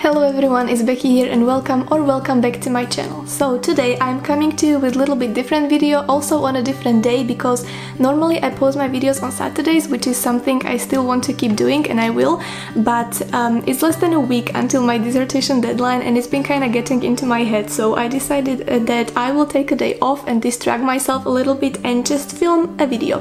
Hello everyone, it's Becky here and welcome back to my channel. So today I'm coming to you with a little bit different video, also on a different day, because normally I post my videos on Saturdays, which is something I still want to keep doing and I will, but it's less than a week until my dissertation deadline and it's been kind of getting into my head, so I decided that I will take a day off and distract myself a little bit and just film a video.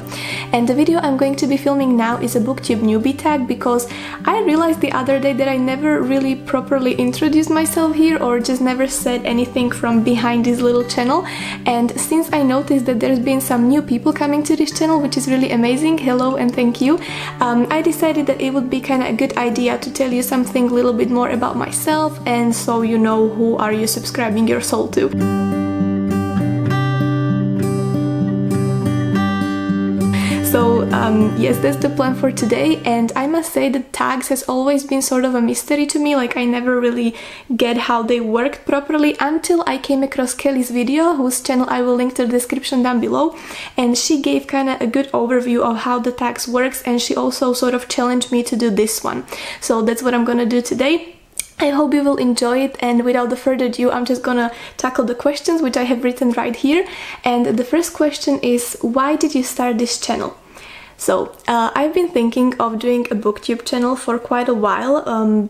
And the video I'm going to be filming now is a BookTube Newbie Tag, because I realized the other day that I never really properly introduced myself here, or just never said anything from behind this little channel. And since I noticed that there's been some new people coming to this channel, which is really amazing, hello and thank you, I decided that it would be kind of a good idea to tell you something a little bit more about myself, and so you know who are you subscribing your soul to. So yes, that's the plan for today, and I must say that tags has always been sort of a mystery to me. Like, I never really get how they worked properly until I came across Kelly's video, whose channel I will link to the description down below, and she gave kind of a good overview of how the tags works, and she also sort of challenged me to do this one. So that's what I'm gonna do today. I hope you will enjoy it, and without further ado, I'm just gonna tackle the questions which I have written right here. And the first question is, why did you start this channel? So, I've been thinking of doing a BookTube channel for quite a while,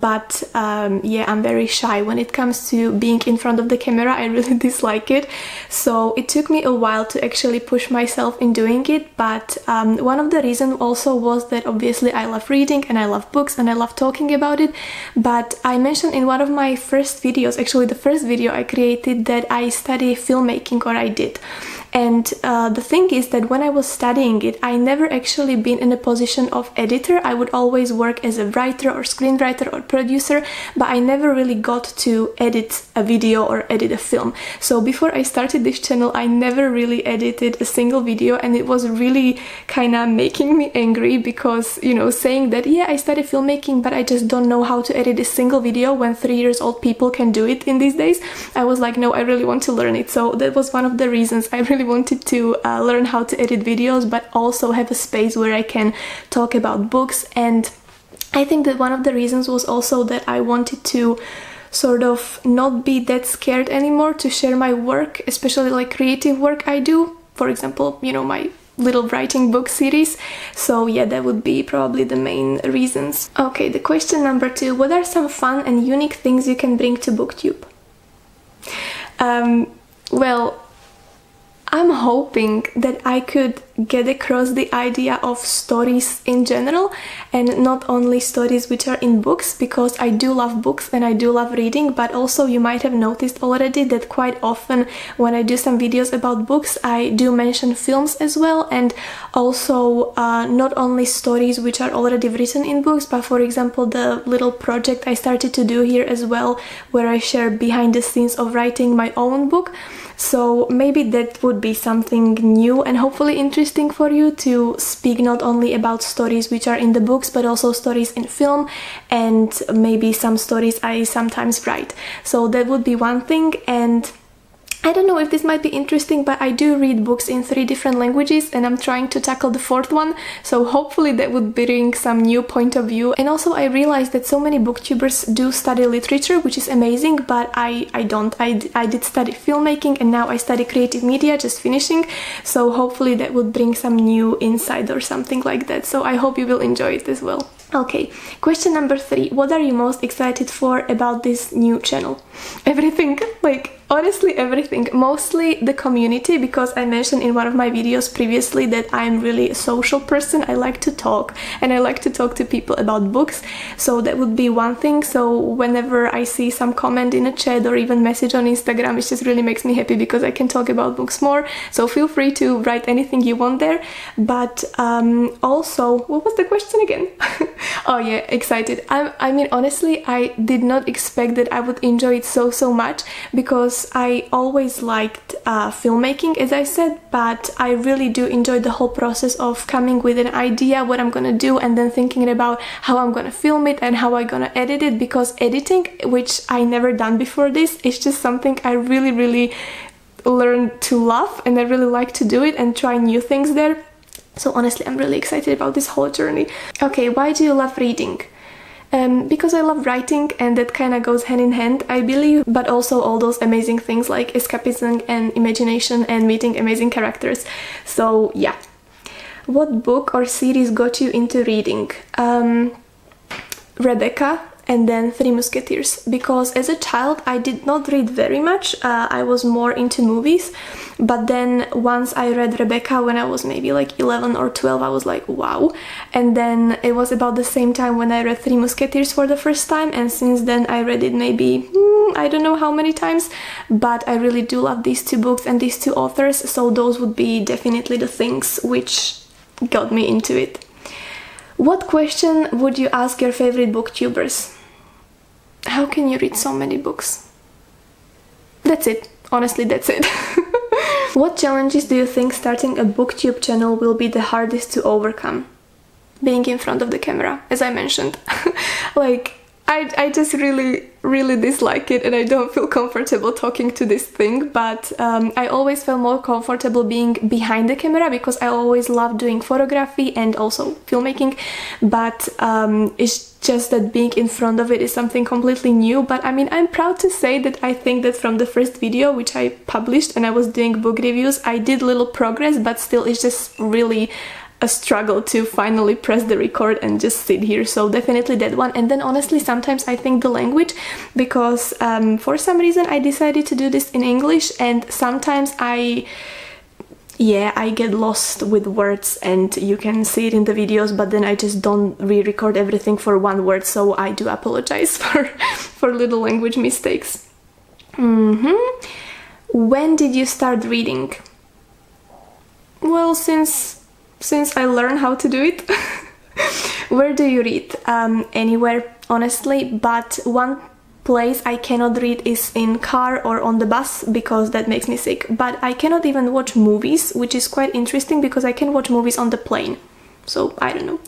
but yeah, I'm very shy when it comes to being in front of the camera. I really dislike it. So it took me a while to actually push myself in doing it, but one of the reasons also was that obviously I love reading and I love books and I love talking about it. But I mentioned in one of my first videos, actually the first video I created, that I study filmmaking, or I did. And the thing is that when I was studying it, I never actually been in a position of editor. I would always work as a writer or screenwriter or producer, but I never really got to edit a video or edit a film. So before I started this channel, I never really edited a single video, and it was really kind of making me angry, because, you know, saying that, yeah, I study filmmaking, but I just don't know how to edit a single video when 3-year-old people can do it in these days. I was like, no, I really want to learn it. So that was one of the reasons I really wanted to learn how to edit videos, but also have a space where I can talk about books. And I think that one of the reasons was also that I wanted to sort of not be that scared anymore to share my work, especially like creative work I do. For example, you know, my little writing book series. So yeah, that would be probably the main reasons. Okay, the question number 2. What are some fun and unique things you can bring to BookTube? Well, I'm hoping that I could get across the idea of stories in general, and not only stories which are in books, because I do love books and I do love reading, but also you might have noticed already that quite often when I do some videos about books, I do mention films as well, and also not only stories which are already written in books, but for example the little project I started to do here as well, where I share behind the scenes of writing my own book. So maybe that would be something new and hopefully interesting for you, to speak not only about stories which are in the books, but also stories in film, and maybe some stories I sometimes write. So that would be one thing. And I don't know if this might be interesting, but I do read books in 3 different languages, and I'm trying to tackle the 4th one, so hopefully that would bring some new point of view. And also I realized that so many booktubers do study literature, which is amazing, but I don't. I did study filmmaking, and now I study creative media, just finishing, so hopefully that would bring some new insight or something like that. So I hope you will enjoy it as well. Okay, question number 3. What are you most excited for about this new channel? Everything, like honestly everything. Mostly the community, because I mentioned in one of my videos previously that I'm really a social person. I like to talk, and I like to talk to people about books, so that would be one thing. So whenever I see some comment in a chat or even message on Instagram, it just really makes me happy, because I can talk about books more. So feel free to write anything you want there. But also, what was the question again? Oh yeah, excited. I mean, honestly, I did not expect that I would enjoy it so much, because I always liked filmmaking, as I said, but I really do enjoy the whole process of coming with an idea what I'm gonna do, and then thinking about how I'm gonna film it and how I'm gonna edit it, because editing, which I never done before this, is just something I really learned to love, and I really like to do it and try new things there. So honestly, I'm really excited about this whole journey. Okay, why do you love reading? because I love writing and that kind of goes hand in hand, I believe, but also all those amazing things like escapism and imagination and meeting amazing characters. So yeah. What book or series got you into reading? Rebecca, and then Three Musketeers, because as a child I did not read very much. I was more into movies, but then once I read Rebecca when I was maybe like 11 or 12, I was like, wow. And then it was about the same time when I read Three Musketeers for the first time, and since then I read it maybe I don't know how many times, but I really do love these two books and these two authors, so those would be definitely the things which got me into it. What question would you ask your favorite booktubers? How can you read so many books? That's it. Honestly, that's it. What challenges do you think starting a booktube channel will be the hardest to overcome? Being in front of the camera, as I mentioned. Like, I just really dislike it and I don't feel comfortable talking to this thing, but I always felt more comfortable being behind the camera because I always loved doing photography and also filmmaking, but it's just that being in front of it is something completely new. But I mean, I'm proud to say that I think that from the first video which I published and I was doing book reviews, I did little progress, but still it's just really a struggle to finally press the record and just sit here, so definitely that one. And then honestly sometimes I think the language, because for some reason I decided to do this in English, and sometimes I get lost with words, and you can see it in the videos, but then I just don't re-record everything for one word, so I do apologize for little language mistakes. When did you start reading? Well, since I learned how to do it. Where do you read? Anywhere, honestly, but one place I cannot read is in car or on the bus because that makes me sick. But I cannot even watch movies, which is quite interesting because I can watch movies on the plane. So I don't know.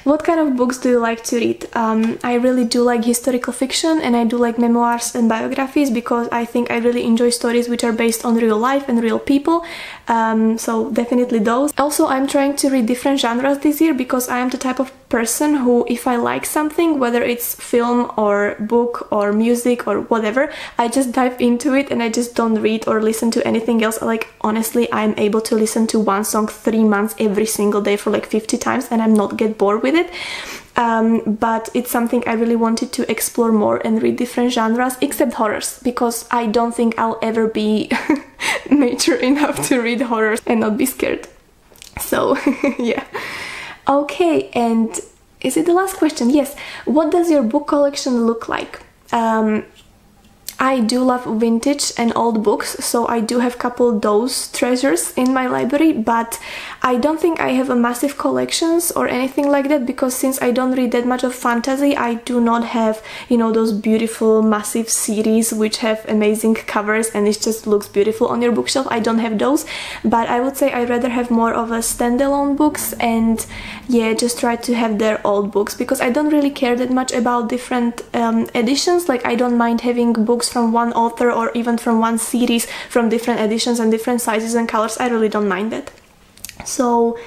What kind of books do you like to read? I really do like historical fiction, and I do like memoirs and biographies because I think I really enjoy stories which are based on real life and real people. So definitely those. Also, I'm trying to read different genres this year because I am the type of person who, if I like something, whether it's film or book or music or whatever, I just dive into it and I just don't read or listen to anything else. Like, honestly, I'm able to listen to one song 3 months every single day for like 50 times and I'm not get bored with it. But it's something I really wanted to explore more and read different genres, except horrors, because I don't think I'll ever be mature enough to read horrors and not be scared. So yeah. Okay, and is it the last question? Yes. What does your book collection look like? I do love vintage and old books, so I do have a couple of those treasures in my library, but I don't think I have a massive collections or anything like that, because since I don't read that much of fantasy, I do not have, you know, those beautiful massive series which have amazing covers and it just looks beautiful on your bookshelf. I don't have those, but I would say I'd rather have more of a standalone books and yeah, just try to have their old books, because I don't really care that much about different editions. Like, I don't mind having books from one author or even from one series from different editions and different sizes and colors. I really don't mind that. So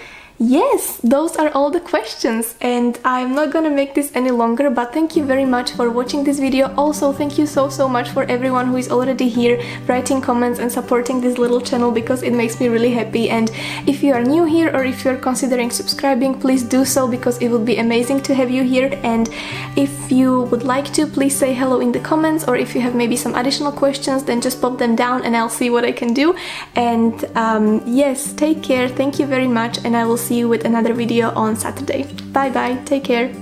yes, those are all the questions, and I'm not gonna make this any longer, but thank you very much for watching this video. Also, thank you so much for everyone who is already here writing comments and supporting this little channel, because it makes me really happy. And if you are new here or if you're considering subscribing, please do so, because it would be amazing to have you here. And if you would like to, please say hello in the comments, or if you have maybe some additional questions, then just pop them down and I'll see what I can do. And yes, take care, thank you very much, and I will see you with another video on Saturday. Bye bye, take care.